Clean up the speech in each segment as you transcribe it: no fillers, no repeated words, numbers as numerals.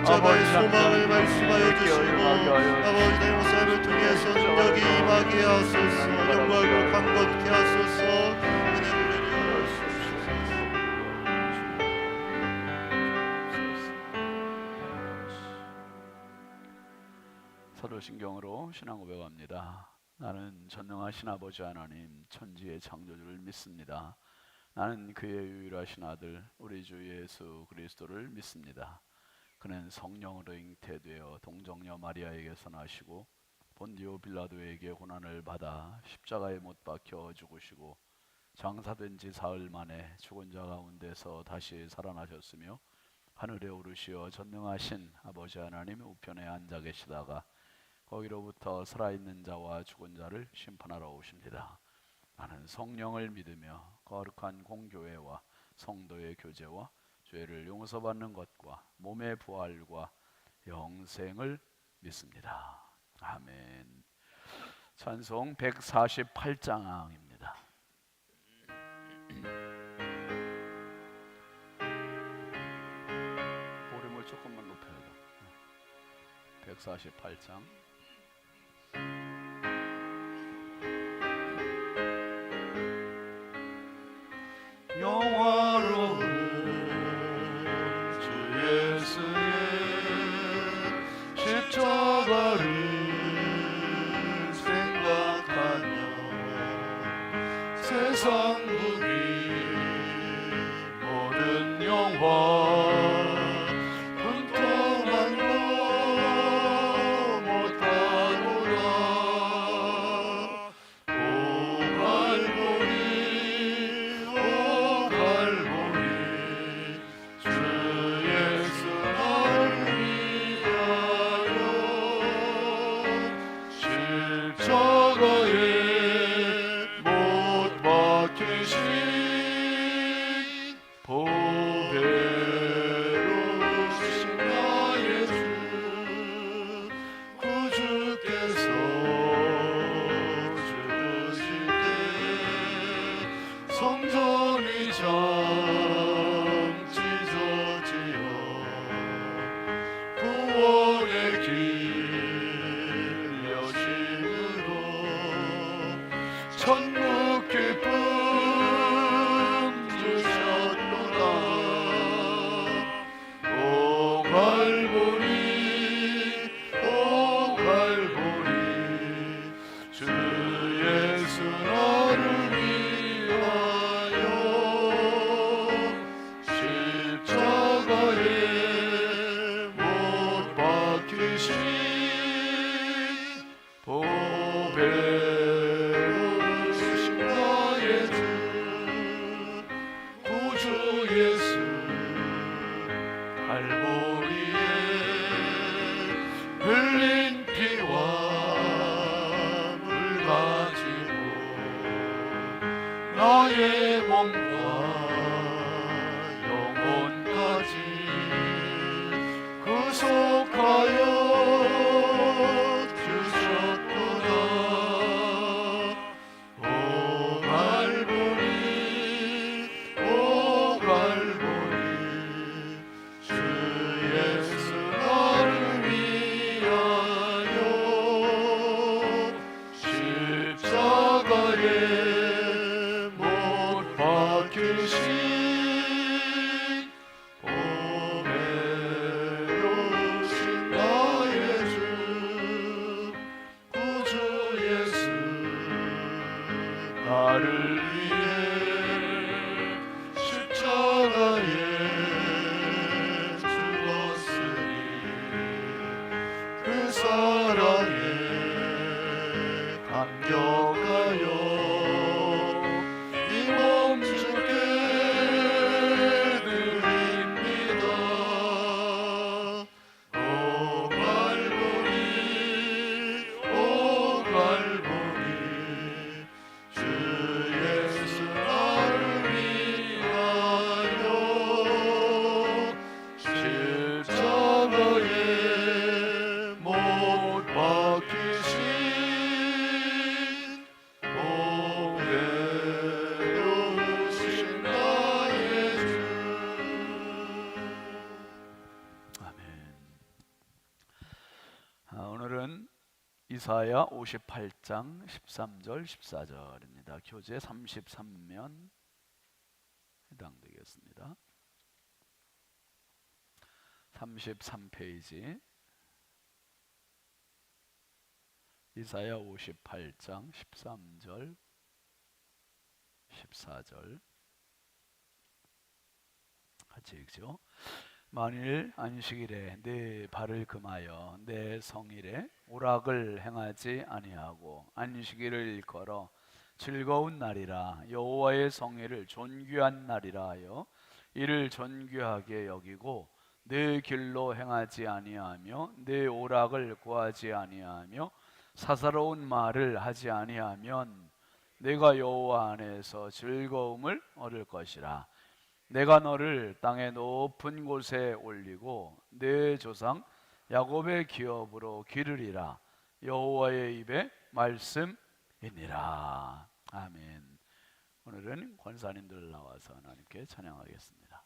십자가의 소망을 말씀하여 주시고 아버지 내 모습을 통해서 능력이 임하게 하소서. 영광을 강건케 하소서. 사도신경으로 신앙 고백합니다. 나는 전능하신 아버지 하나님 천지의 창조주를 믿습니다. 나는 그의 유일하신 아들 우리 주 예수 그리스도를 믿습니다. 그는 성령으로 잉태되어 동정녀 마리아에게서 나시고 본디오 빌라도에게 고난을 받아 십자가에 못 박혀 죽으시고 장사된 지 사흘 만에 죽은 자 가운데서 다시 살아나셨으며 하늘에 오르시어 전능하신 아버지 하나님 우편에 앉아 계시다가 거기로부터 살아있는 자와 죽은 자를 심판하러 오십니다. 나는 성령을 믿으며 거룩한 공교회와 성도의 교제와 죄를 용서받는 것과 몸의 부활과 영생을 믿습니다. 아멘. 찬송 148장입니다. 볼륨을 조금만 높여야 돼. 148장. 영화로운 주 예수의 십자가를 생각하며 세상 무기 모든 영화 분통한 것 못하노라. 오 갈보리 오 갈보리 주 예수 나를 위하여 십자가에 못 박히신 보배로우신 나의 주 구주께서 죽으실 때 성전이 잠시 젖지어 구원의 길 여심으로 천국 기쁨 주셨도다. 오 갈보리 오 갈보리 주 예수 나를 위하여 십자가에 못 박히신 보배로우신 나의 주 구주 예수 갈보리에 흘린 피와 물 가지고 나의 몸과 영혼까지 구속하여 주셨도다. 오 갈보리 오 갈보리 주 예수 나를 위하여 십자가에 못 박히신 보배로우신 나의 주 구주 예수 나를 위해 십자가에 죽었으니 그 사랑에 감격하여 이 몸 주께 드립니다. 오 갈보리 오 갈보리 주 예수 나를 위하여 십자가에 못 박히신 오늘은 이사야 58장 13절 14절입니다. 교재 33면 해당되겠습니다. 33페이지 이사야 58장 13절 14절 같이 읽죠. 만일 안식일에 내 발을 금하여 내 성일에 오락을 행하지 아니하고 안식일을 일컬어 즐거운 날이라 여호와의 성일을 존귀한 날이라 하여 이를 존귀하게 여기고 내 길로 행하지 아니하며 내 오락을 구하지 아니하며 사사로운 말을 하지 아니하면 내가 여호와 안에서 즐거움을 얻을 것이라. 내가 너를 땅의 높은 곳에 올리고 내 조상 야곱의 기업으로 기르리라. 여호와의 입에 말씀이니라. 아멘. 오늘은 권사님들 나와서 하나님께 찬양하겠습니다.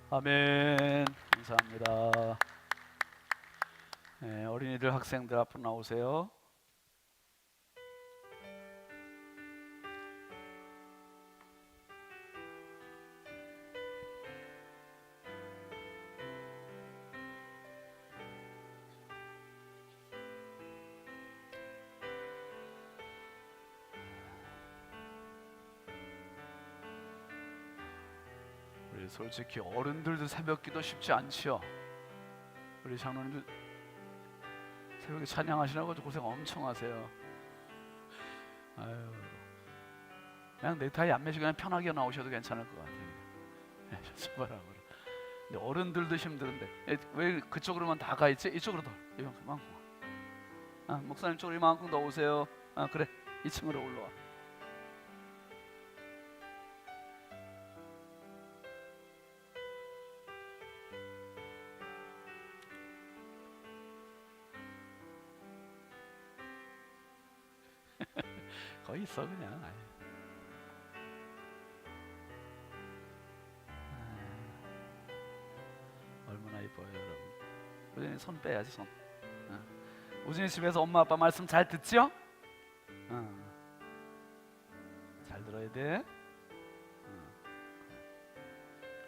아멘. 감사합니다. 네, 어린이들 학생들 앞으로 나오세요. 솔직히 어른들도 새벽기도 쉽지 않지요. 우리 장로님들 새벽에 찬양하시라고 고생 엄청 하세요. 아유, 그냥 넥타이 안 매시고 그냥 편하게 나오셔도 괜찮을 것 같아요. 정말하고. 근데 어른들도 힘든데 왜 그쪽으로만 다 가 있지? 이쪽으로 더 이만큼. 목사님 쪽으로 이만큼 더 오세요. 그래, 2층으로 올라와. 거기 있어 그냥. 얼마나 이뻐요 여러분. 우진이 손 빼야지 손. 우진이 집에서 엄마 아빠 말씀 잘 듣죠? 잘 들어야 돼.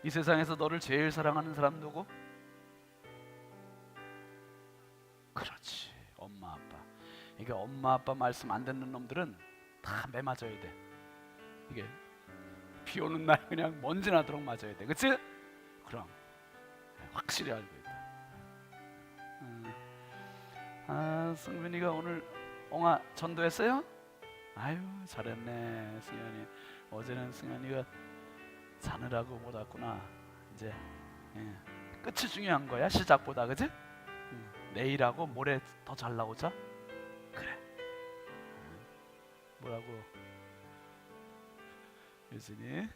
이 세상에서 너를 제일 사랑하는 사람 누구? 그렇지, 엄마 아빠. 이게 엄마 아빠 말씀 안 듣는 놈들은 다 매맞아야 돼. 이게 비 오는 날 그냥 먼지 나도록 맞아야 돼. 그치? 그럼 확실히 알고 있다. 승빈이가 오늘 옹아 전도했어요? 아유 잘했네 승현이. 어제는 승현이가 자느라고 못 왔구나. 이제 끝이 중요한 거야 시작보다. 그치? 내일하고 모레 더 잘 나오자. 그래. 뭐라고? 유진이,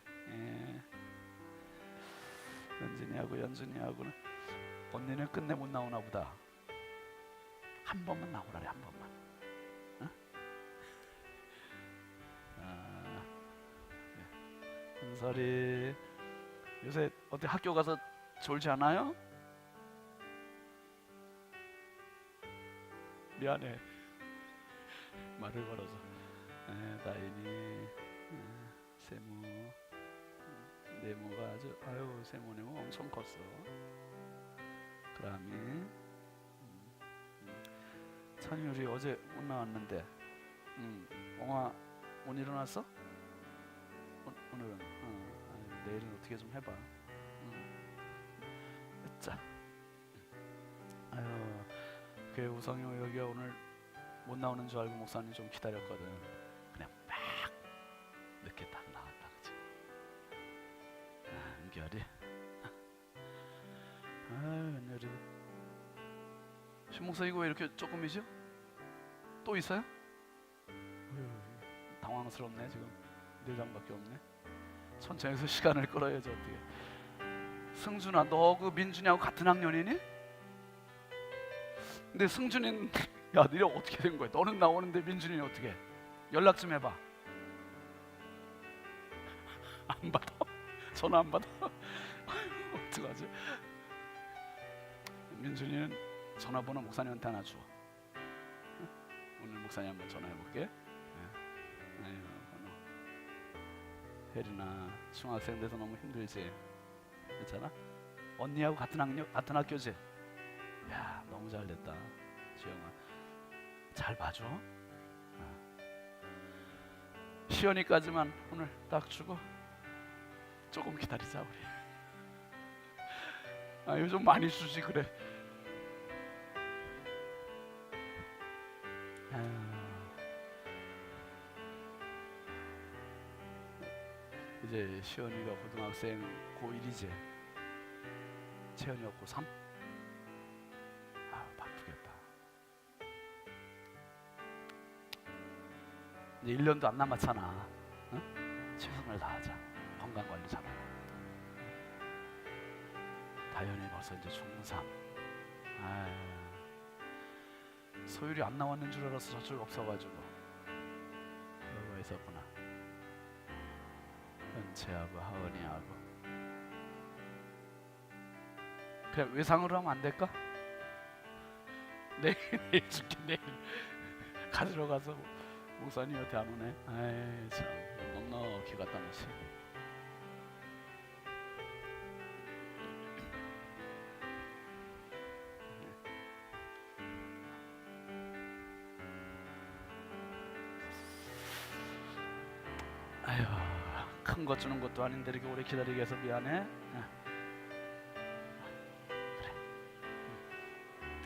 연진이하고 연준이하고는 언니는 끝내 못 나오나 보다. 한 번만 나오라래, 한 번만. 은설이 요새 어디 학교 가서 졸지 않아요? 미안해 말을 걸어서. 나인이, 세모, 네모가 아주 세모 네모 엄청 컸어. 그라미, 찬율이 어제 못 나왔는데, 옹아 못 일어났어? 오늘은 내일은 어떻게 좀 해봐. 자, 그 우성이 여기가 오늘 못 나오는 줄 알고 목사님 좀 기다렸거든. 그냥 막 늦게 딱 나왔다, 그치? 은결이, 은결이. 신목사 이거 왜 이렇게 조금이죠? 또 있어요? 당황스럽네 지금. 4장밖에 없네. 천천히 해서 시간을 끌어야지 어떻게. 승준아, 너 그 민준이하고 같은 학년이니? 근데 승준이는 야, 너네 어떻게 된 거야? 너는 나오는데 민준이는 어떻게? 연락 좀 해봐. 안 받아? 전화 안 받아? 어떡하지? 민준이는 전화번호 목사님한테 하나 줘. 오늘 목사님 한번 전화해볼게. 혜린아, 중학생 돼서 너무 힘들지? 괜찮아? 언니하고 같은 학교지? 야, 너무 잘됐다. 지영아, 잘 봐줘. 시연이까지만 오늘 딱 주고 조금 기다리자 우리. 요즘 많이 주지 그래. 이제 시연이가 고등학생 고1이지. 채연이가 고3? 바쁘겠다. 이제 1년도 안 남았잖아. 응? 최선을 다하자. 건강관리 잘하고. 다현이 벌써 이제 중3. 소율이 안 나왔는 줄 알았어. 저쪽 없어가지고. 그러고 있었구나. 은채하고 하은이하고. 그냥 외상으로 하면 안 될까? 내일 줄게. 내일 가지러 가서 목사님한테 안 오네. 아이 참 넉넉히 갖다 놓지. 아휴, 큰 것 주는 것도 아닌데 이렇게 오래 기다리게 해서 미안해.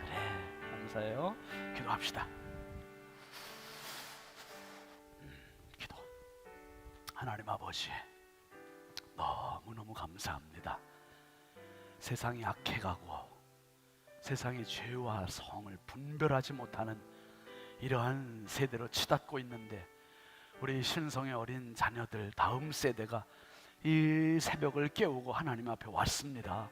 그래, 감사해요. 기도합시다. 기도. 하나님 아버지, 너무너무 감사합니다. 세상이 악해가고 세상의 죄와 성을 분별하지 못하는 이러한 세대로 치닫고 있는데, 우리 신성의 어린 자녀들 다음 세대가 이 새벽을 깨우고 하나님 앞에 왔습니다.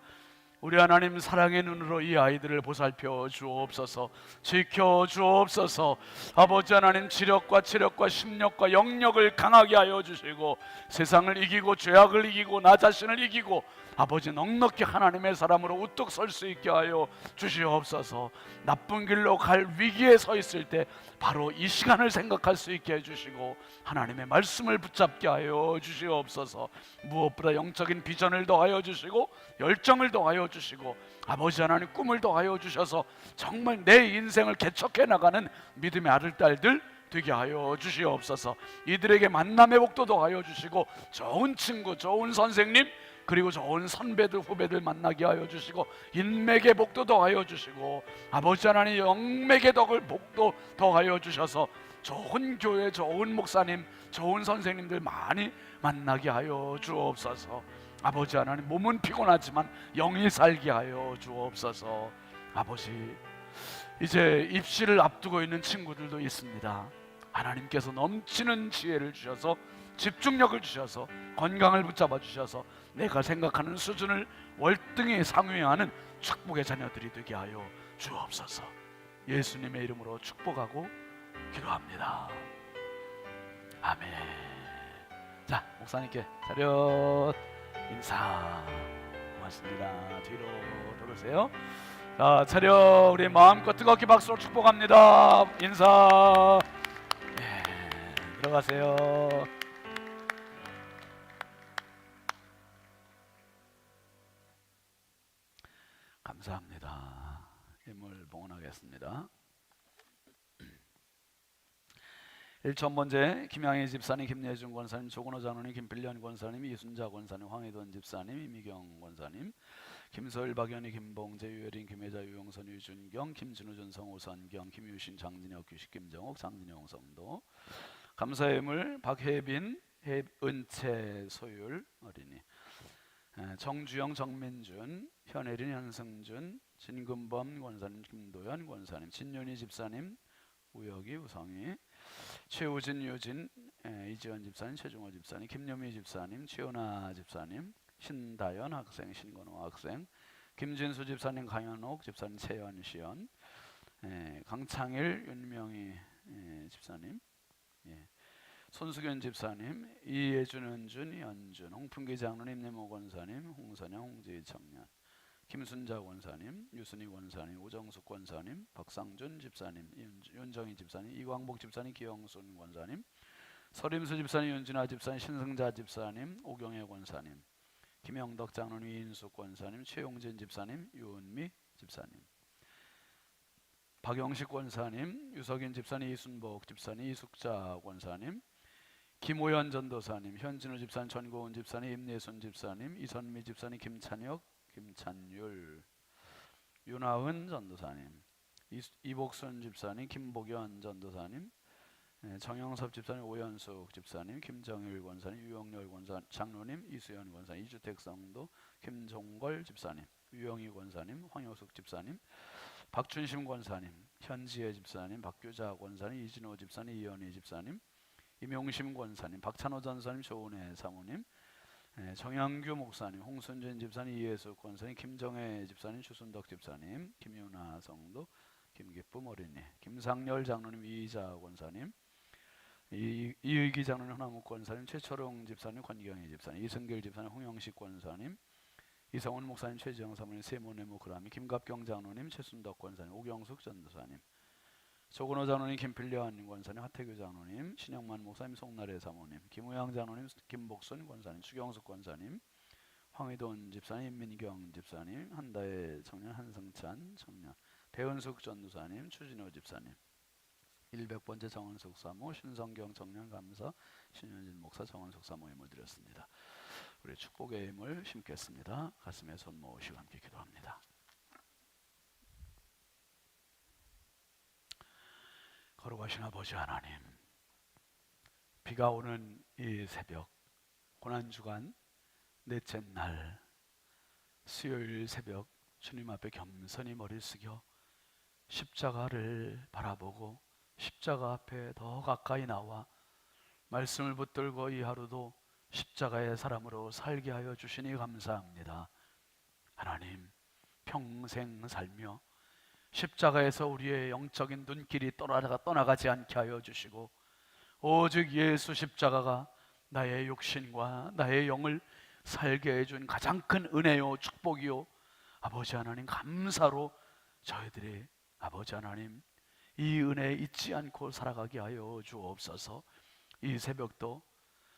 우리 하나님 사랑의 눈으로 이 아이들을 보살펴 주옵소서, 지켜 주옵소서. 아버지 하나님, 지력과 체력과 심력과 영력을 강하게 하여 주시고, 세상을 이기고 죄악을 이기고 나 자신을 이기고 아버지 넉넉히 하나님의 사람으로 우뚝 설 수 있게 하여 주시옵소서. 나쁜 길로 갈 위기에 서 있을 때 바로 이 시간을 생각할 수 있게 해주시고, 하나님의 말씀을 붙잡게 하여 주시옵소서. 무엇보다 영적인 비전을 더하여 주시고 열정을 더하여 주시고, 아버지 하나님 꿈을 더하여 주셔서 정말 내 인생을 개척해 나가는 믿음의 아들 딸들 되게 하여 주시옵소서. 이들에게 만남의 복도 더하여 주시고, 좋은 친구, 좋은 선생님, 그리고 좋은 선배들 후배들 만나게 하여 주시고, 인맥의 복도 더하여 주시고, 아버지 하나님 영맥의 복도 더하여 주셔서 좋은 교회, 좋은 목사님, 좋은 선생님들 많이 만나게 하여 주옵소서. 아버지 하나님, 몸은 피곤하지만 영이 살게 하여 주옵소서. 아버지, 이제 입시를 앞두고 있는 친구들도 있습니다. 하나님께서 넘치는 지혜를 주셔서, 집중력을 주셔서, 건강을 붙잡아 주셔서 내가 생각하는 수준을 월등히 상회하는 축복의 자녀들이 되게 하여 주옵소서. 예수님의 이름으로 축복하고 기도합니다. 아멘. 자, 목사님께 차렷 인사. 고맙습니다. 뒤로 돌으세요. 자, 차렷. 우리 마음껏 뜨겁게 박수로 축복합니다. 인사. 들어가세요. 감사합니다. 힘을 봉헌하겠습니다. 1,000번째 김양희 집사님, 김예준 권사님, 조근호 장로님, 김필련 권사님, 이순자 권사님, 황희돈 집사님, 이미경 권사님, 김서일, 박연희, 김봉재, 유혜린, 김혜자, 유용선, 유준경, 김진우, 전성호, 선경, 김유신, 장진혁, 규식, 김정옥, 장진영 성도. 감사의 예물 박혜빈, 은채, 소율 어린이, 정주영, 정민준, 현혜린, 현승준, 진금범 권사님, 김도현 권사님, 진윤희 집사님, 우혁이, 우성이, 최우진, 유진, 이지원 집사님, 최중호 집사님, 김여미 집사님, 최은아 집사님, 신다연 학생, 신건호 학생, 김진수 집사님, 강현옥 집사님, 최연시연, 강창일, 윤명희 집사님, 손수견 집사님, 이예준, 은준, 연준, 홍풍기 장로님, 네모 권사님, 홍선영, 홍지희 청년, 김순자 권사님, 유순희 권사님, 오정숙 권사님, 박상준 집사님, 윤정희 집사님, 이광복 집사님, 기영순 권사님, 서림수 집사님, 윤진아 집사님, 신승자 집사님, 오경혜 권사님, 김영덕 장로님, 이인숙 권사님, 최용진 집사님, 유은미 집사님, 박영식 권사님, 유석인 집사님, 이순복 집사님, 이숙자 권사님, 김호연 전도사님, 현진우 집사님, 전고은 집사님, 임예순 집사님, 이선미 집사님, 김찬혁, 김찬율, 윤하은 전도사님, 이복순 집사님, 김복연 전도사님, 정영섭 집사님, 오연숙 집사님, 김정일 권사님, 유영렬 권사 장로님, 이수연 권사님, 이주택 성도, 김종걸 집사님, 유영희 권사님, 황효숙 집사님, 박춘심 권사님, 현지혜 집사님, 박규자 권사님, 이진호 집사님, 이현희 집사님, 임용심 권사님, 박찬호 전사님, 조은혜 사모님, 정양규 목사님, 홍순진 집사님, 이예수 권사님, 김정혜 집사님, 추순덕 집사님, 김윤아 성도, 김기쁨 어린이, 김상열 장로님, 이희자 권사님, 이의기 장로님, 하나묵 권사님, 최철웅 집사님, 권경희 집사님, 이승길 집사님, 홍영식 권사님, 이성훈 목사님, 최지영 사모님, 세모네모 그라미, 김갑경 장로님, 최순덕 권사님, 오경숙 전도사님, 조근호 장로님, 김필련 권사님, 하태규 장로님, 신영만 목사님, 송나래 사모님, 김우양 장로님, 김복순 권사님, 추경숙 권사님, 황희돈 집사님, 임민경 집사님, 한다혜 청년, 한승찬 청년, 배은숙 전도사님, 추진호 집사님, 100번째 정은숙 사모, 신성경 청년 감사, 신현진 목사, 정원석 사모 힘을 드렸습니다. 우리 축복의 힘을 심겠습니다. 가슴에 손 모으시고 함께 기도합니다. 거룩하신 아버지 하나님, 비가 오는 이 새벽, 고난주간 넷째 날 수요일 새벽, 주님 앞에 겸손히 머리 숙여 십자가를 바라보고 십자가 앞에 더 가까이 나와 말씀을 붙들고 이 하루도 십자가의 사람으로 살게 하여 주시니 감사합니다. 하나님, 평생 살며 십자가에서 우리의 영적인 눈길이 떠나가지 않게 하여 주시고 오직 예수 십자가가 나의 육신과 나의 영을 살게 해준 가장 큰 은혜요 축복이요, 아버지 하나님 감사로 저희들이 아버지 하나님 이 은혜 잊지 않고 살아가게 하여 주옵소서. 이 새벽도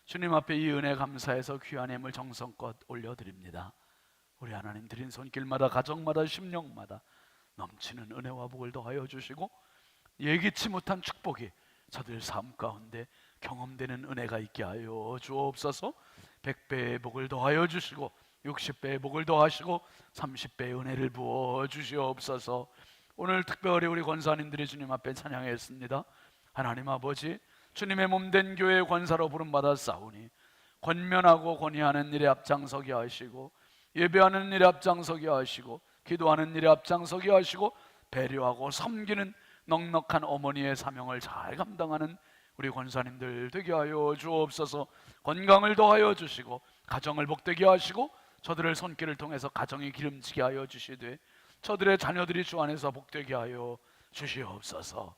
주님 앞에 이 은혜 감사해서 귀한 예물 정성껏 올려드립니다. 우리 하나님 드린 손길마다 가정마다 심령마다 넘치는 은혜와 복을 더하여 주시고 예기치 못한 축복이 저들 삶 가운데 경험되는 은혜가 있게 하여 주옵소서. 100배의 복을 더하여 주시고 60배의 복을 더하시고 30배의 은혜를 부어 주시옵소서. 오늘 특별히 우리 권사님들이 주님 앞에 찬양했습니다. 하나님 아버지, 주님의 몸된 교회의 권사로 부름받아 싸우니 권면하고 권위하는 일에 앞장서게 하시고 예배하는 일에 앞장서게 하시고 기도하는 일에 앞장서게 하시고 배려하고 섬기는 넉넉한 어머니의 사명을 잘 감당하는 우리 권사님들 되게 하여 주옵소서. 건강을 더하여 주시고 가정을 복되게 하시고 저들의 손길을 통해서 가정이 기름지게 하여 주시되 저들의 자녀들이 주 안에서 복되게 하여 주시옵소서.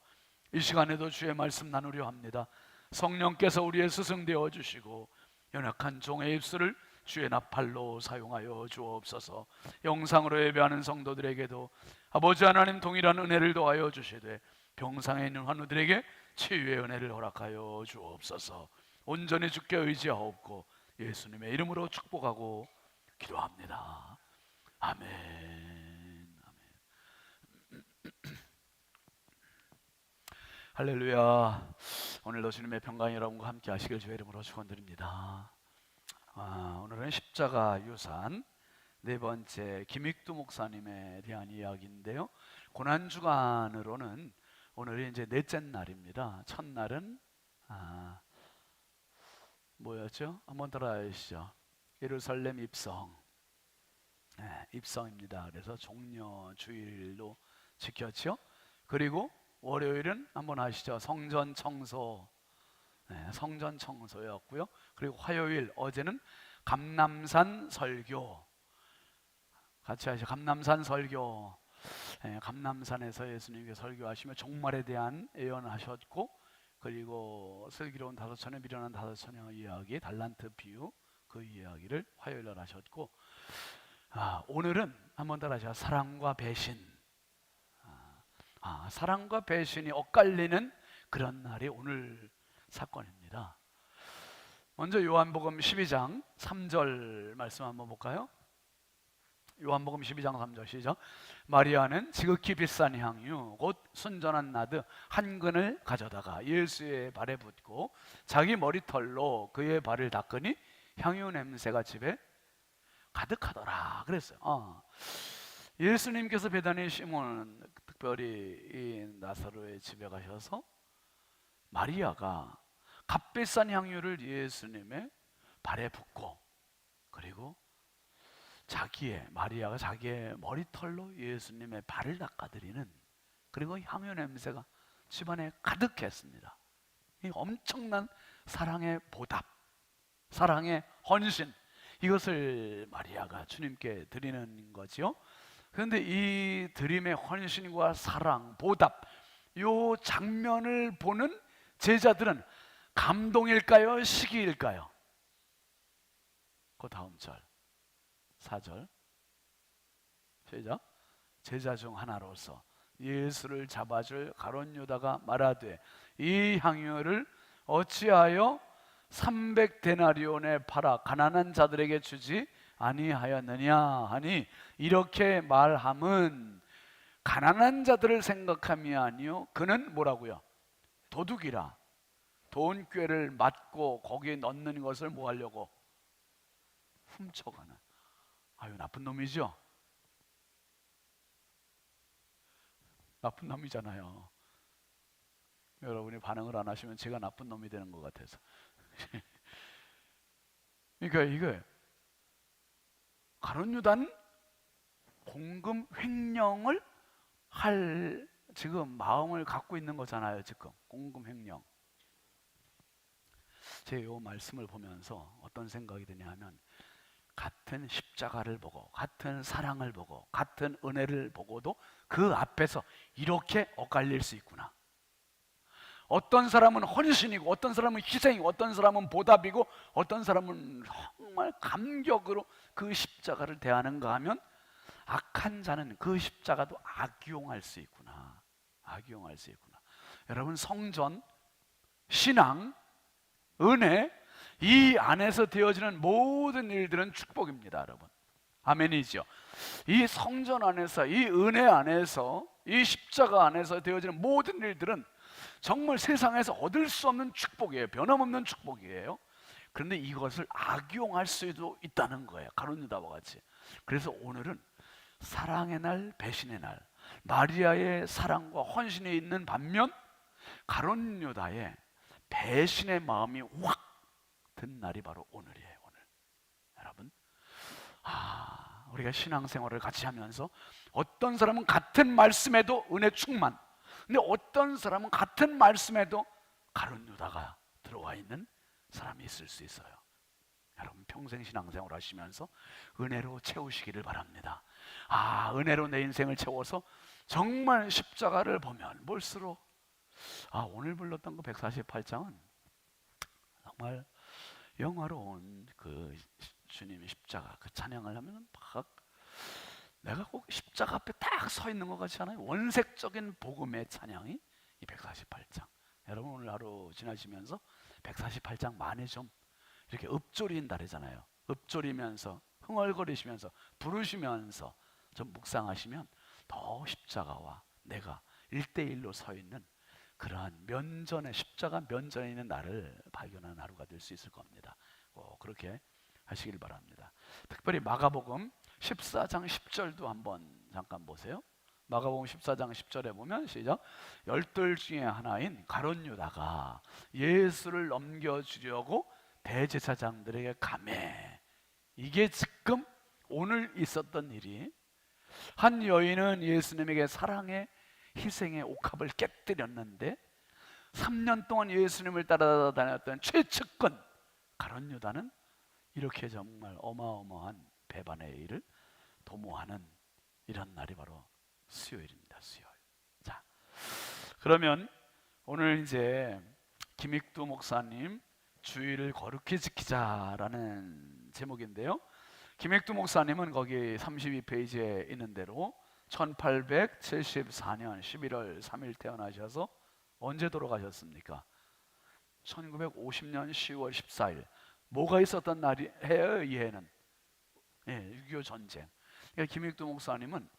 이 시간에도 주의 말씀 나누려 합니다. 성령께서 우리의 스승 되어 주시고 연약한 종의 입술을 주의 나팔로 사용하여 주옵소서. 영상으로 예배하는 성도들에게도 아버지 하나님 동일한 은혜를 더하여 주시되 병상에 있는 환우들에게 치유의 은혜를 허락하여 주옵소서. 온전히 주께 의지하옵고 예수님의 이름으로 축복하고 기도합니다. 아멘. 할렐루야. 오늘도 주님의 평강이 여러분과 함께 하시길 주의 이름으로 축원드립니다. 오늘은 십자가 유산 네 번째 김익두 목사님에 대한 이야기인데요. 고난주간으로는 오늘이 이제 넷째 날입니다. 첫날은 뭐였죠? 한번 따라하시죠. 예루살렘 입성. 입성입니다. 그래서 종려 주일로 지켰죠. 그리고 월요일은 한번 아시죠? 성전 청소. 성전 청소였고요. 그리고 화요일 어제는 감람산 설교. 같이 하시죠. 감람산 설교. 감람산에서 예수님께 설교하시며 종말에 대한 예언하셨고, 그리고 슬기로운 5처녀 미련한 5처녀 이야기, 달란트 비유 그 이야기를 화요일날 하셨고, 오늘은 한번 따라하시죠. 사랑과 배신. 사랑과 배신이 엇갈리는 그런 날이 오늘 사건입니다. 먼저 요한복음 12장 3절 말씀 한번 볼까요? 요한복음 12장 3절 시작. 마리아는 지극히 비싼 향유 곧 순전한 나드 한 근을 가져다가 예수의 발에 붓고 자기 머리털로 그의 발을 닦으니 향유 냄새가 집에 가득하더라 그랬어요. 예수님께서 베다니 시몬 특별히 이 나사로의 집에 가셔서 마리아가 값비싼 향유를 예수님의 발에 붓고, 그리고 마리아가 자기의 머리털로 예수님의 발을 닦아드리는, 그리고 향유 냄새가 집안에 가득했습니다. 이 엄청난 사랑의 보답, 사랑의 헌신, 이것을 마리아가 주님께 드리는 거지요. 그런데 이 드림의 헌신과 사랑, 보답, 이 장면을 보는 제자들은 감동일까요? 시기일까요? 그 다음 절 4절 시작. 제자 중 하나로서 예수를 잡아줄 가룟 유다가 말하되 이 향유를 어찌하여 300데나리온에 팔아 가난한 자들에게 주지 아니하였느냐 하니, 이렇게 말함은 가난한 자들을 생각함이 아니요 그는 뭐라고요? 도둑이라 돈꾀를 맞고 거기에 넣는 것을 뭐 하려고? 훔쳐가는. 아유, 나쁜 놈이죠. 나쁜 놈이잖아요. 여러분이 반응을 안 하시면 제가 나쁜 놈이 되는 것 같아서. 그러니까 이거 가룟 유다는 공금 횡령을 할 지금 마음을 갖고 있는 거잖아요. 지금 공금 횡령. 제 요 말씀을 보면서 어떤 생각이 드냐면, 같은 십자가를 보고 같은 사랑을 보고 같은 은혜를 보고도 그 앞에서 이렇게 엇갈릴 수 있구나. 어떤 사람은 헌신이고 어떤 사람은 희생이고 어떤 사람은 보답이고 어떤 사람은 정말 감격으로 그 십자가를 대하는가 하면, 악한 자는 그 십자가도 악용할 수 있구나. 악용할 수 있구나. 여러분, 성전, 신앙, 은혜, 이 안에서 되어지는 모든 일들은 축복입니다, 여러분. 아멘이죠. 이 성전 안에서, 이 은혜 안에서, 이 십자가 안에서 되어지는 모든 일들은 정말 세상에서 얻을 수 없는 축복이에요. 변함없는 축복이에요. 그런데 이것을 악용할 수도 있다는 거예요. 가룟 유다와 같이. 그래서 오늘은 사랑의 날, 배신의 날, 마리아의 사랑과 헌신이 있는 반면 가룟 유다의 배신의 마음이 확 든 날이 바로 오늘이에요. 오늘. 여러분, 우리가 신앙생활을 같이 하면서 어떤 사람은 같은 말씀에도 은혜 충만, 근데 어떤 사람은 같은 말씀에도 가룟 유다가 들어와 있는 사람이 있을 수 있어요. 여러분, 평생 신앙생활 하시면서 은혜로 채우시기를 바랍니다. 은혜로 내 인생을 채워서 정말 십자가를 보면 볼수록 오늘 불렀던 그 148장은 정말 영화로운 그 주님의 십자가 그 찬양을 하면 막 내가 꼭 십자가 앞에 딱 서 있는 것 같지 않아요? 원색적인 복음의 찬양이 이 148장. 여러분, 오늘 하루 지나시면서 148장 만에 좀 이렇게 읊조린다래잖아요. 읊조리면서 흥얼거리시면서 부르시면서 좀 묵상하시면 더 십자가와 내가 1대1로 서 있는 그러한 면전에, 십자가 면전에 있는 나를 발견하는 하루가 될 수 있을 겁니다. 그렇게 하시길 바랍니다. 특별히 마가복음 14장 10절도 한번 잠깐 보세요. 마가복음 14장 10절에 보면 시작. 12 중에 하나인 가룟 유다가 예수를 넘겨주려고 대제사장들에게 가매. 이게 지금 오늘 있었던 일이, 한 여인은 예수님에게 사랑의 희생의 옥합을 깨뜨렸는데 3년 동안 예수님을 따라다녔던 최측근 가룟 유다는 이렇게 정말 어마어마한 배반의 일을 도모하는 이런 날이 바로 수요일입니다. 수요일. 자, 그러면 오늘 이제 김익두 목사님 주의를 거룩히 지키자라는 제목인데요. 김익두 목사님은 거기 32페이지에 있는 대로 1874년 11월 3일 태어나셔서 언제 돌아가셨습니까? 1950년 10월 14일. 뭐가 있었던 날이에요? 이 해는 6.25 전쟁. 그러니까 김익두 목사님은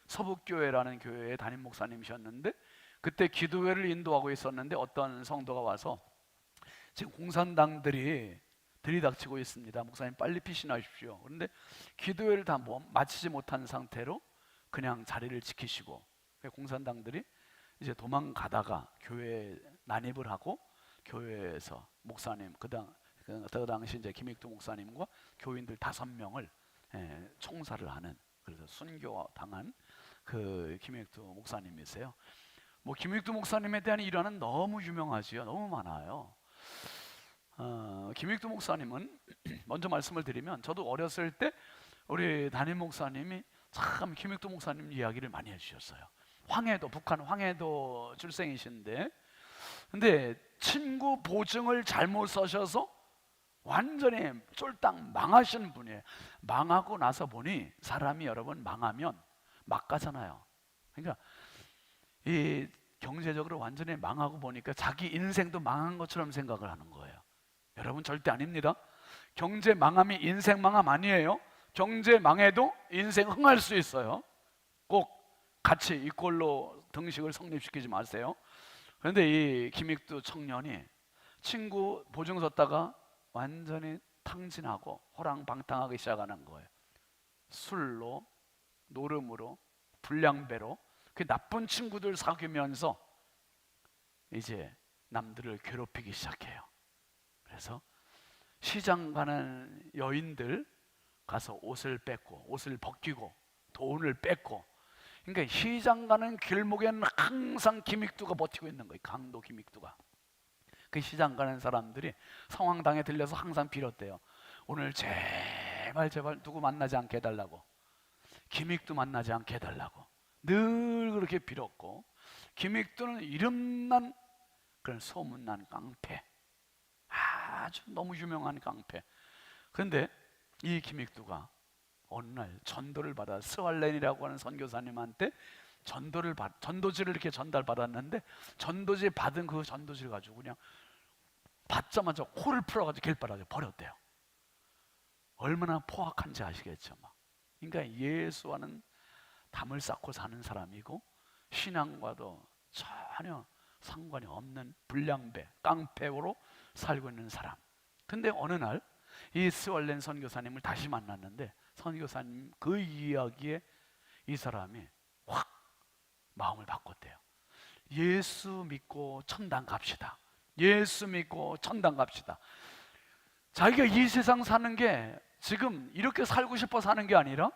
서북교회라는 교회의 담임 목사님이셨는데, 그때 기도회를 인도하고 있었는데 어떤 성도가 와서 지금 공산당들이 들이닥치고 있습니다. 목사님 빨리 피신하십시오. 그런데 기도회를 다 마치지 못한 상태로 그냥 자리를 지키시고, 공산당들이 이제 도망가다가 교회에 난입을 하고 교회에서 목사님 그 당시 이제 김익두 목사님과 교인들 5명을 총살을 하는, 그래서 순교당한 그 김익두 목사님이세요. 뭐 김익두 목사님에 대한 일화는 너무 유명하지요. 너무 많아요. 김익두 목사님은 먼저 말씀을 드리면, 저도 어렸을 때 우리 담임 목사님이 참 김익두 목사님 이야기를 많이 해주셨어요. 황해도, 북한 황해도 출생이신데, 근데 친구 보증을 잘못 써셔서 완전히 쫄딱 망하신 분이에요. 망하고 나서 보니 사람이 여러분 망하면 막 가잖아요. 그러니까 이 경제적으로 완전히 망하고 보니까 자기 인생도 망한 것처럼 생각을 하는 거예요. 여러분, 절대 아닙니다. 경제 망함이 인생 망함 아니에요. 경제 망해도 인생 흥할 수 있어요. 꼭 같이 이꼴로 등식을 성립시키지 마세요. 그런데 이 김익두 청년이 친구 보증 섰다가 완전히 탕진하고 호랑방탕하기 시작하는 거예요. 술로, 노름으로, 불량배로 그 나쁜 친구들 사귀면서 이제 남들을 괴롭히기 시작해요. 그래서 시장 가는 여인들 가서 옷을 뺏고 옷을 벗기고 돈을 뺏고, 그러니까 시장 가는 길목에는 항상 기믹두가 버티고 있는 거예요. 강도 기믹두가. 그 시장 가는 사람들이 성황당에 들려서 항상 빌었대요. 오늘 제발 누구 만나지 않게 해달라고, 기믹두 만나지 않게 해달라고 늘 그렇게 빌었고, 기믹두는 이름난 그런 소문난 깡패, 아주 너무 유명한 깡패. 그런데 이 기믹두가 어느 날 전도를 받아 스왈렌이라고 하는 선교사님한테 전도지를 이렇게 전달받았는데, 전도지 받은 그 전도지를 가지고 그냥 받자마자 코를 풀어가지고 길바닥에 버렸대요. 얼마나 포악한지 아시겠죠? 그러니까 예수와는 담을 쌓고 사는 사람이고 신앙과도 전혀 상관이 없는 불량배, 깡패로 살고 있는 사람. 근데 어느 날 이 스왈렌 선교사님을 다시 만났는데, 선교사님 그 이야기에 이 사람이 확 마음을 바꿨대요. 예수 믿고 천당 갑시다. 예수 믿고 천당 갑시다. 자기가 이 세상 사는 게 지금 이렇게 살고 싶어 사는 게 아니라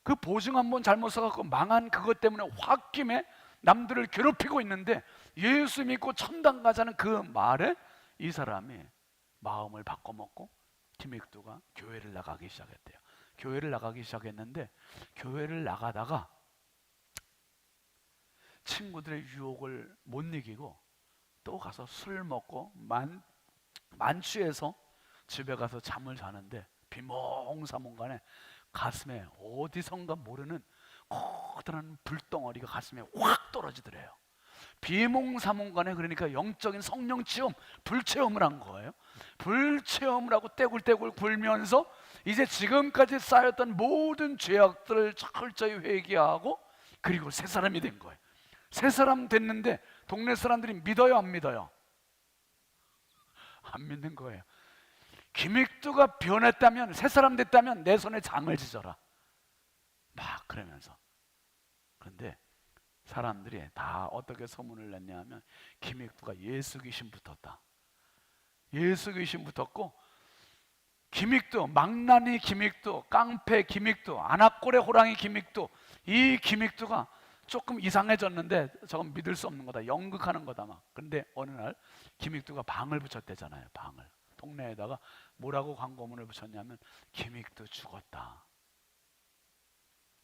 그 보증 한번 잘못 써갖고 망한 그것 때문에 홧김에 남들을 괴롭히고 있는데 예수 믿고 천당 가자는 그 말에 이 사람이 마음을 바꿔먹고 기믹두가 교회를 나가기 시작했대요. 교회를 나가기 시작했는데, 교회를 나가다가 친구들의 유혹을 못 이기고 또 가서 술 먹고 만취해서 집에 가서 잠을 자는데 비몽사몽간에 가슴에 어디선가 모르는 커다란 불덩어리가 가슴에 확 떨어지더래요. 비몽사몽간에, 그러니까 영적인 성령 체험, 불체험을 한 거예요. 불체험을 하고 떼굴떼굴 굴면서 이제 지금까지 쌓였던 모든 죄악들을 철저히 회개하고 그리고 새 사람이 된 거예요. 새 사람 됐는데 동네 사람들이 믿어요, 안 믿어요? 안 믿는 거예요. 기믹두가 변했다면, 새 사람 됐다면 내 손에 장을 지져라 막 그러면서. 그런데 사람들이 다 어떻게 소문을 냈냐면 기믹두가 예수 귀신 붙었다. 예수 귀신 붙었고, 기믹두, 망나니 기믹두, 깡패 기믹두, 아나꼴의 호랑이 기믹두, 이 기믹두가 조금 이상해졌는데 저건 믿을 수 없는 거다, 연극하는 거다 막. 근데 어느 날 기믹두가 방을 붙였대잖아요. 방을 동네에다가 뭐라고 광고문을 붙였냐면 기믹두 죽었다,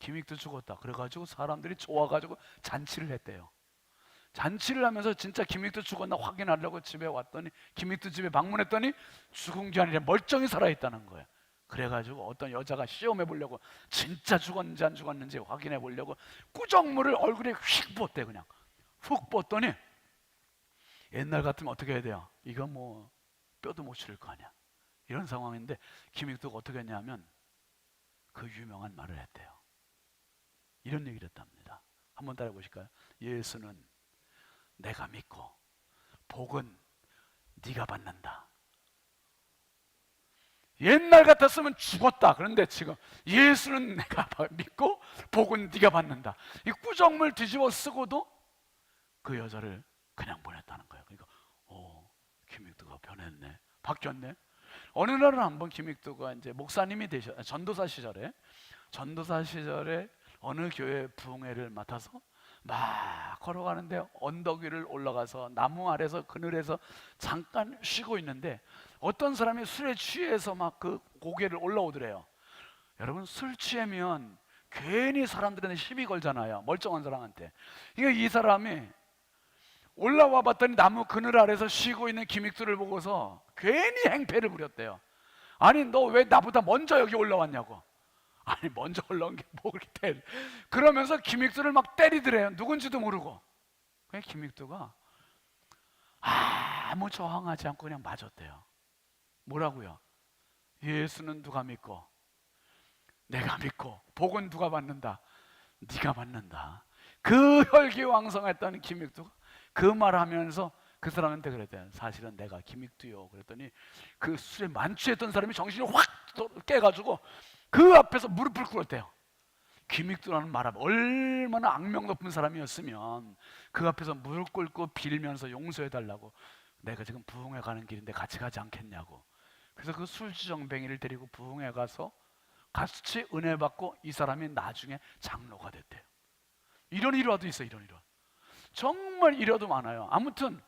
기믹두 죽었다. 그래가지고 사람들이 좋아가지고 잔치를 했대요. 잔치를 하면서 진짜 기믹두 죽었나 확인하려고 집에 왔더니, 기믹두 집에 방문했더니 죽은 게 아니라 멀쩡히 살아있다는 거예요. 그래가지고 어떤 여자가 시험해 보려고 진짜 죽었는지 안 죽었는지 확인해 보려고 꾸정물을 얼굴에 휙 붓대. 그냥 훅 붓더니 옛날 같으면 어떻게 해야 돼요? 이거 뭐 뼈도 못 치를 거 아니야. 이런 상황인데 기믹두가 어떻게 했냐면 그 유명한 말을 했대요. 이런 얘기를 했답니다. 한번 따라 보실까요? 예수는 내가 믿고 복은 네가 받는다. 옛날 같았으면 죽었다. 그런데 지금 예수는 내가 믿고 복은 네가 받는다. 이 꾸정물 뒤집어 쓰고도 그 여자를 그냥 보냈다는 거예요. 그러니까 기믹두가 변했네, 바뀌었네. 어느 날은 한번 기믹두가 이제 목사님이 전도사 시절에 어느 교회 부흥회를 맡아서 막 걸어가는데 언덕 위를 올라가서 나무 아래서 그늘에서 잠깐 쉬고 있는데 어떤 사람이 술에 취해서 막 그 고개를 올라오더래요. 여러분, 술 취하면 괜히 사람들한테 시비 걸잖아요, 멀쩡한 사람한테. 그러니까 이 사람이 올라와 봤더니 나무 그늘 아래서 쉬고 있는 기믹두를 보고서 괜히 행패를 부렸대요. 아니 너 왜 나보다 먼저 여기 올라왔냐고. 아니 먼저 올라온 게 뭐 그렇게 때려. 그러면서 기믹두를 막 때리더래요. 누군지도 모르고. 그냥 기믹두가 아무 저항하지 않고 그냥 맞았대요. 뭐라고요? 예수는 누가 믿고 내가 믿고 복은 누가 받는다? 네가 받는다. 그 혈기왕성했던 기믹두가 그 말하면서 그 사람한테 그랬대요. 사실은 내가 김익두요. 그랬더니 그 술에 만취했던 사람이 정신이 확 깨가지고 그 앞에서 무릎을 꿇었대요. 김익두라는 말하면 얼마나 악명 높은 사람이었으면 그 앞에서 무릎 꿇고 빌면서 용서해달라고, 내가 지금 부흥회 가는 길인데 같이 가지 않겠냐고. 그래서 그 술주정뱅이를 데리고 부흥회 가서 같이 은혜 받고 이 사람이 나중에 장로가 됐대요. 이런 일화도 있어요. 이런 일화 정말 일화도 많아요. 아무튼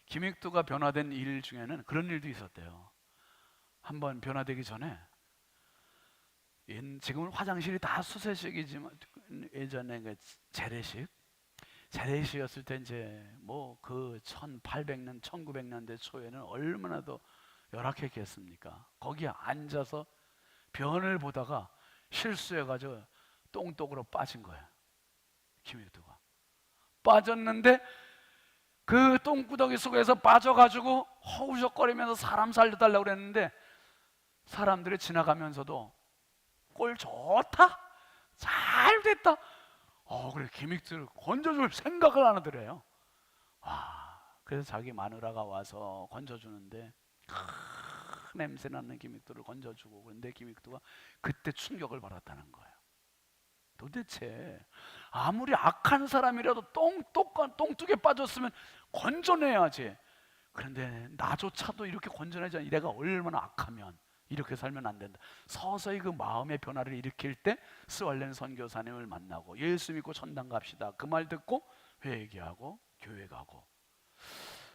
김익두가 변화된 일 중에는 그런 일도 있었대요. 한번 변화되기 전에, 지금은 화장실이 다 수세식이지만 예전에 그 재래식이었을 때 이제 뭐 그 1800년 1900년대 초에는 얼마나 더 열악했겠습니까? 거기에 앉아서 변을 보다가 실수해가지고 똥독으로 빠진 거예요. 김익두가 빠졌는데 그 똥구덩이 속에서 빠져가지고 허우적거리면서 사람 살려달라고 그랬는데 사람들이 지나가면서도 꼴 좋다, 잘 됐다, 그래 김익두를 건져줄 생각을 안 하더래요. 그래서 자기 마누라가 와서 건져주는데 냄새 나는 김익두를 건져주고, 그런데 김익두가 그때 충격을 받았다는 거예요. 도대체 아무리 악한 사람이라도 똥뚝에 빠졌으면 건져내야지. 그런데 나조차도 이렇게 건져내지 않니, 내가 얼마나 악하면 이렇게 살면 안 된다. 서서히 그 마음의 변화를 일으킬 때 스왈렌 선교사님을 만나고 예수 믿고 천당 갑시다 그 말 듣고 회개하고 교회 가고.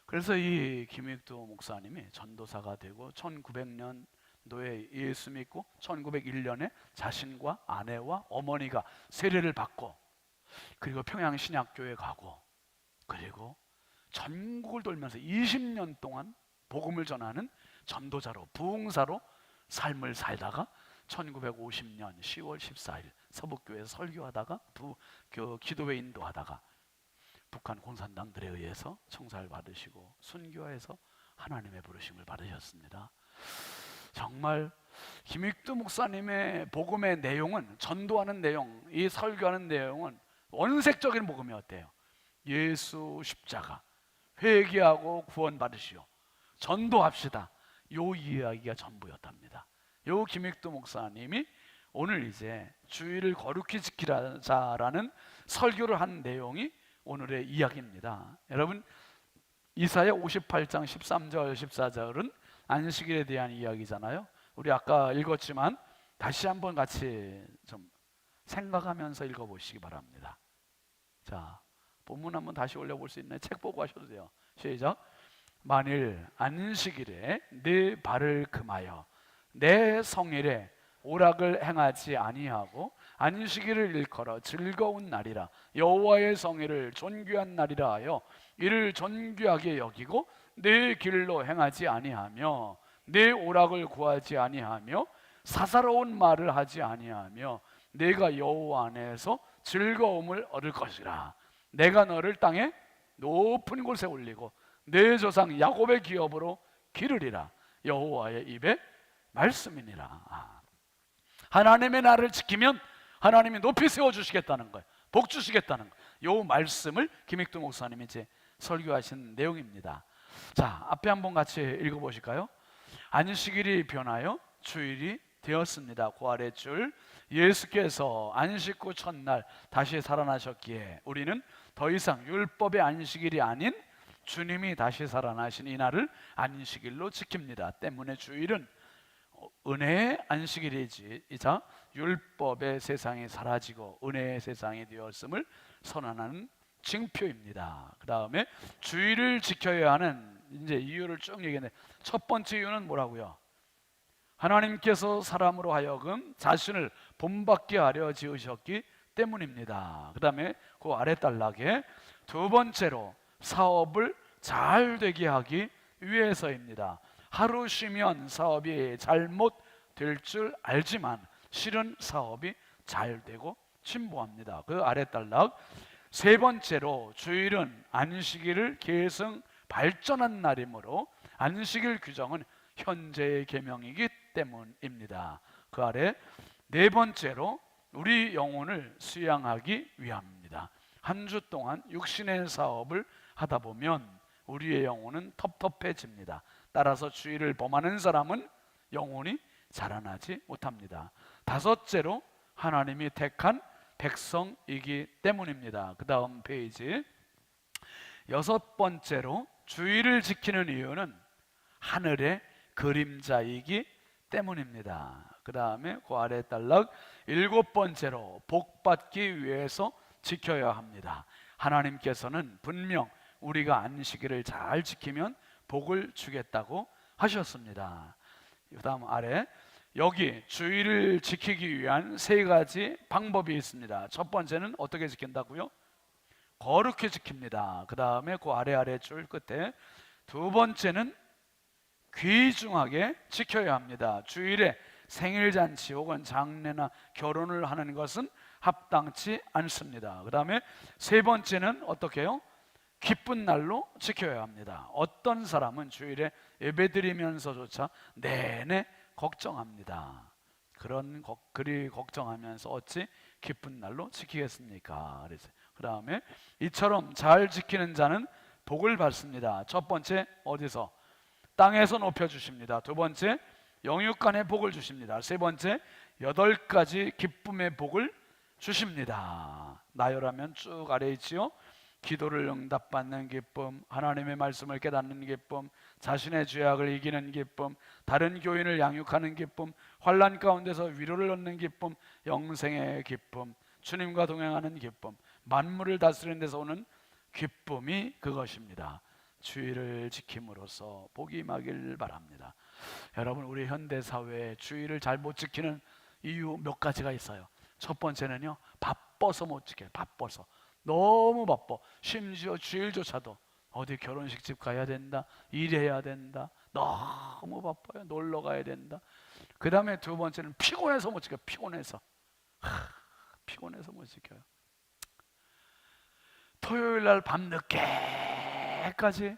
그래서 이 김익두 목사님이 전도사가 되고 1900년도에 예수 믿고 1901년에 자신과 아내와 어머니가 세례를 받고, 그리고 평양신약교회 가고, 그리고 전국을 돌면서 20년 동안 복음을 전하는 전도자로, 부흥사로 삶을 살다가 1950년 10월 14일 서북교회에서 설교하다가 기도회 인도하다가 북한 공산당들에 의해서 총살을 받으시고 순교해서 하나님의 부르심을 받으셨습니다. 정말 김익두 목사님의 복음의 내용은, 전도하는 내용, 이 설교하는 내용은 원색적인 복음이었대요. 예수 십자가, 회개하고 구원 받으시오, 전도합시다, 요 이야기가 전부였답니다. 요 김익두 목사님이 오늘 이제 주의를 거룩히 지키라자라는 설교를 한 내용이 오늘의 이야기입니다. 여러분, 이사야 58장 13절 14절은 안식일에 대한 이야기잖아요. 우리 아까 읽었지만 다시 한번 같이 좀 생각하면서 읽어보시기 바랍니다. 자, 본문 한번 다시 올려볼 수 있나요? 책 보고 하셔도 돼요. 시작. 만일 안식일에 네 발을 금하여 내 성일에 오락을 행하지 아니하고 안식일을 일컬어 즐거운 날이라 여호와의 성일을 존귀한 날이라 하여 이를 존귀하게 여기고 내 길로 행하지 아니하며 내 오락을 구하지 아니하며 사사로운 말을 하지 아니하며 내가 여호와 안에서 즐거움을 얻을 것이라. 내가 너를 땅에 높은 곳에 올리고 내 조상 야곱의 기업으로 기르리라. 여호와의 입에 말씀이니라. 하나님의 나를 지키면 하나님이 높이 세워주시겠다는 거예요. 복 주시겠다는 거예요. 이 말씀을 김익두 목사님이 이제 설교하신 내용입니다. 자, 앞에 한번 같이 읽어보실까요? 안식일이 변하여 주일이 되었습니다. 그 아래 줄, 예수께서 안식 후 첫날 다시 살아나셨기에 우리는 더 이상 율법의 안식일이 아닌 주님이 다시 살아나신 이 날을 안식일로 지킵니다. 때문에 주일은 은혜의 안식일이자 율법의 세상이 사라지고 은혜의 세상이 되었음을 선언하는 징표입니다. 그 다음에 주일을 지켜야 하는 이제 이유를 쭉 얘기했는데, 첫 번째 이유는 뭐라고요? 하나님께서 사람으로 하여금 자신을 본받게 하려 지으셨기 때문입니다. 그 다음에 그 아래 단락에 두 번째로 사업을 잘 되게 하기 위해서입니다. 하루 쉬면 사업이 잘못될 줄 알지만 실은 사업이 잘 되고 진보합니다. 그 아래 단락, 세 번째로 주일은 안식일을 계승 발전한 날이므로 안식일 규정은 현재의 계명이기 때문입니다. 그 아래 네 번째로 우리 영혼을 수양하기 위함입니다. 한 주 동안 육신의 사업을 하다 보면 우리의 영혼은 텁텁해집니다. 따라서 주의를 범하는 사람은 영혼이 자라나지 못합니다. 다섯째로 하나님이 택한 백성이기 때문입니다. 그 다음 페이지. 여섯 번째로 주의를 지키는 이유는 하늘의 그림자이기 때문입니다. 그 다음에 그 아래 딸락 일곱 번째로 복받기 위해서 지켜야 합니다. 하나님께서는 분명 우리가 안식일을 잘 지키면 복을 주겠다고 하셨습니다. 그 다음 아래 여기 주의를 지키기 위한 세 가지 방법이 있습니다. 첫 번째는 어떻게 지킨다고요? 거룩히 지킵니다. 그 다음에 그 아래 줄 끝에 두 번째는 귀중하게 지켜야 합니다. 주일에 생일잔치 혹은 장례나 결혼을 하는 것은 합당치 않습니다. 그 다음에 세 번째는 어떻게 해요? 기쁜 날로 지켜야 합니다. 어떤 사람은 주일에 예배드리면서조차 내내 걱정합니다. 그리 걱정하면서 어찌 기쁜 날로 지키겠습니까? 그래서 그 다음에 이처럼 잘 지키는 자는 복을 받습니다. 첫 번째 어디서? 땅에서 높여주십니다. 두 번째 영육간의 복을 주십니다. 세 번째 8가지 기쁨의 복을 주십니다. 나열하면 쭉 아래 있지요. 기도를 응답받는 기쁨, 하나님의 말씀을 깨닫는 기쁨, 자신의 죄악을 이기는 기쁨, 다른 교인을 양육하는 기쁨, 환난 가운데서 위로를 얻는 기쁨, 영생의 기쁨, 주님과 동행하는 기쁨, 만물을 다스리는 데서 오는 기쁨이 그것입니다. 주의를 지킴으로써 복이 임하길 바랍니다. 여러분, 우리 현대사회에 주의를 잘 못 지키는 이유 몇 가지가 있어요. 첫 번째는요, 바빠서 못 지켜요. 바빠서 너무 바빠. 심지어 주일조차도 어디 결혼식 집 가야 된다, 일해야 된다, 너무 바빠요. 놀러 가야 된다. 그 다음에 두 번째는 피곤해서 못 지켜요. 피곤해서 못 지켜요. 토요일날 밤늦게까지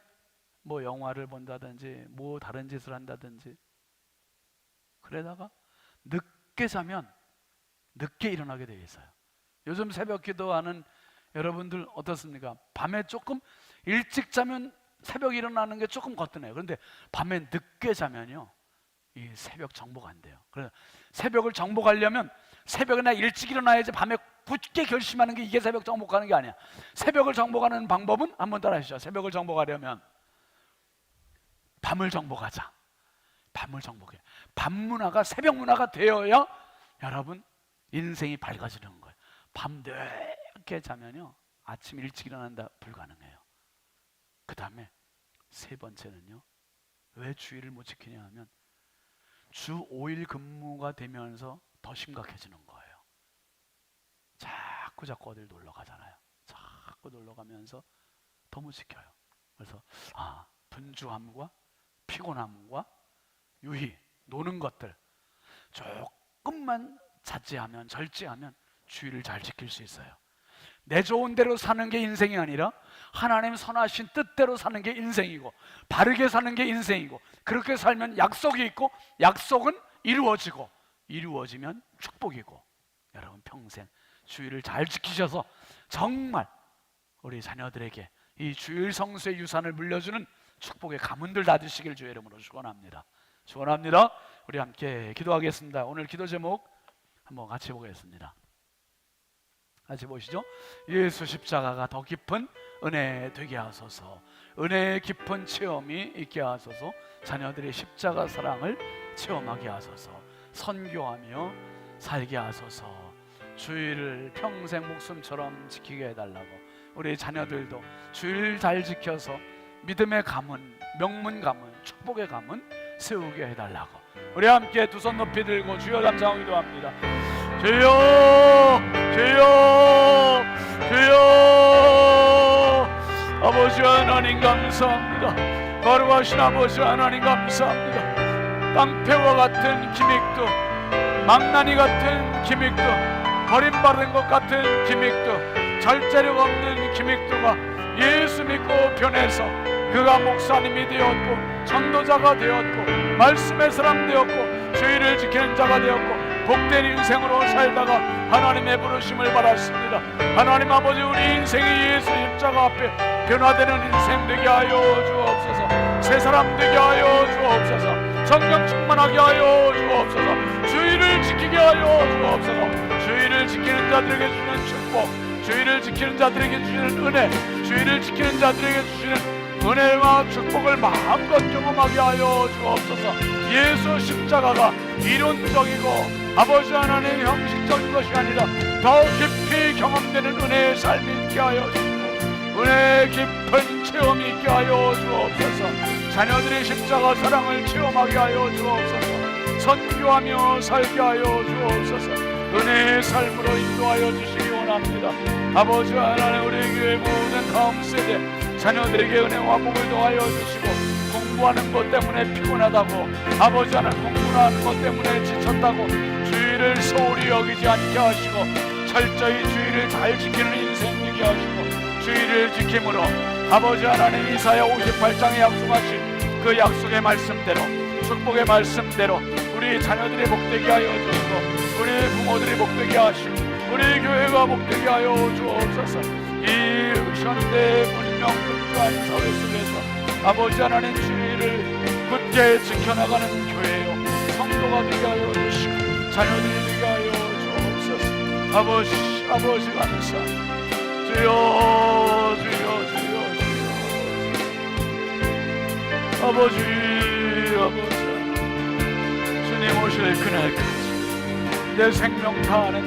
뭐 영화를 본다든지 뭐 다른 짓을 한다든지, 그러다가 늦게 자면 늦게 일어나게 되어 있어요. 요즘 새벽 기도하는 여러분들 어떻습니까? 밤에 조금 일찍 자면 새벽에 일어나는 게 조금 거뜬해요. 그런데 밤에 늦게 자면요, 이 새벽 정복 안 돼요. 그래서 새벽을 정복하려면 새벽에 나 일찍 일어나야지 밤에 굳게 결심하는 게 이게 새벽 정복하는 게 아니야. 새벽을 정복하는 방법은 한번 따라 하시죠. 새벽을 정복하려면 밤을 정복하자. 밤을 정복해. 밤 문화가 새벽 문화가 되어야 여러분 인생이 밝아지는 거예요. 밤 늦게 자면요, 아침 일찍 일어난다 불가능해요. 그 다음에 세 번째는요, 왜 주의를 못 지키냐 하면 주 5일 근무가 되면서 더 심각해지는 거예요. 자꾸 어딜 놀러 가잖아요. 자꾸 놀러 가면서 더 못 지켜요. 그래서 분주함과 피곤함과 유희, 노는 것들 조금만 자제하면, 절제하면 주의를 잘 지킬 수 있어요. 내 좋은 대로 사는 게 인생이 아니라 하나님 선하신 뜻대로 사는 게 인생이고, 바르게 사는 게 인생이고, 그렇게 살면 약속이 있고, 약속은 이루어지고, 이루어지면 축복이고, 여러분 평생 주의를 잘 지키셔서 정말 우리 자녀들에게 이 주일 성수의 유산을 물려주는 축복의 가문들 닫으시길 주의 이름으로 축원합니다. 축원합니다. 우리 함께 기도하겠습니다. 오늘 기도 제목 한번 같이 보겠습니다. 같이 보시죠. 예수 십자가가 더 깊은 은혜 되게 하소서. 은혜의 깊은 체험이 있게 하소서. 자녀들의 십자가 사랑을 체험하게 하소서. 선교하며 살게 하소서. 주일을 평생 목숨처럼 지키게 해달라고, 우리 자녀들도 주일 잘 지켜서 믿음의 가문, 명문 가문, 축복의 가문 세우게 해달라고, 우리 함께 두 손 높이 들고 주여 감사하고 기도합니다. 주여, 주여, 주여. 아버지 하나님 감사합니다. 거룩하신 아버지 하나님 감사합니다. 깡패와 같은 기믹도, 망나니 같은 기믹도, 버림받은 것 같은 기믹도, 절제력 없는 기믹도가 예수 믿고 변해서 그가 목사님이 되었고, 전도자가 되었고, 말씀의 사람 되었고, 주의를 지키는 자가 되었고, 복된 인생으로 살다가 하나님의 부르심을 받았습니다. 하나님 아버지, 우리 인생이 예수 십자가 앞에 변화되는 인생 되게 하여 주옵소서. 새 사람 되게 하여 주옵소서. 성령 충만하게 하여 주옵소서. 주의를 지키게 하여 주옵소서. 주의를 지키는 자들에게 주시는 축복, 주의를 지키는 자들에게 주시는 은혜, 주의를 지키는 자들에게 주시는 은혜와 축복을 마음껏 경험하게 하여 주옵소서. 예수 십자가가 이론적이고 아버지 하나님 형식적인 것이 아니라 더 깊이 경험되는 은혜의 삶이 있게 하여 주시고 은혜의 깊은 체험이 있게 하여 주옵소서. 자녀들의 십자가 사랑을 체험하게 하여 주옵소서. 선교하며 살게 하여 주옵소서. 은혜의 삶으로 인도하여 주시기 원합니다. 아버지 하나님, 우리 교회 모든 다음 세대 자녀들에게 은혜와 복을 더하여 주시고, 공부하는 것 때문에 피곤하다고, 아버지 하나님 공부하는 것 때문에 지쳤다고 주의를 소홀히 여기지 않게 하시고, 철저히 주의를 잘 지키는 인생 되게 하시고, 주의를 지킴으로 아버지 하나님 이사야 58장에 약속하신 그 약속의 말씀대로, 축복의 말씀대로 우리 자녀들이 복되게 하여 주시고, 우리 부모들이 복되게 하시고, 우리 교회가 복되게 하여 주옵소서. 이 현대 문명 분주한 사회 속에서 아버지 하나님 주의를 굳게 지켜나가는 교회요, 성도가 되게 하여 주시고, 자녀들이 되게 하여 주옵소서. 아버지 감사. 주여 주여 주여 주여. 아버지 주님 오실 그날까지 내 생명 다하는 날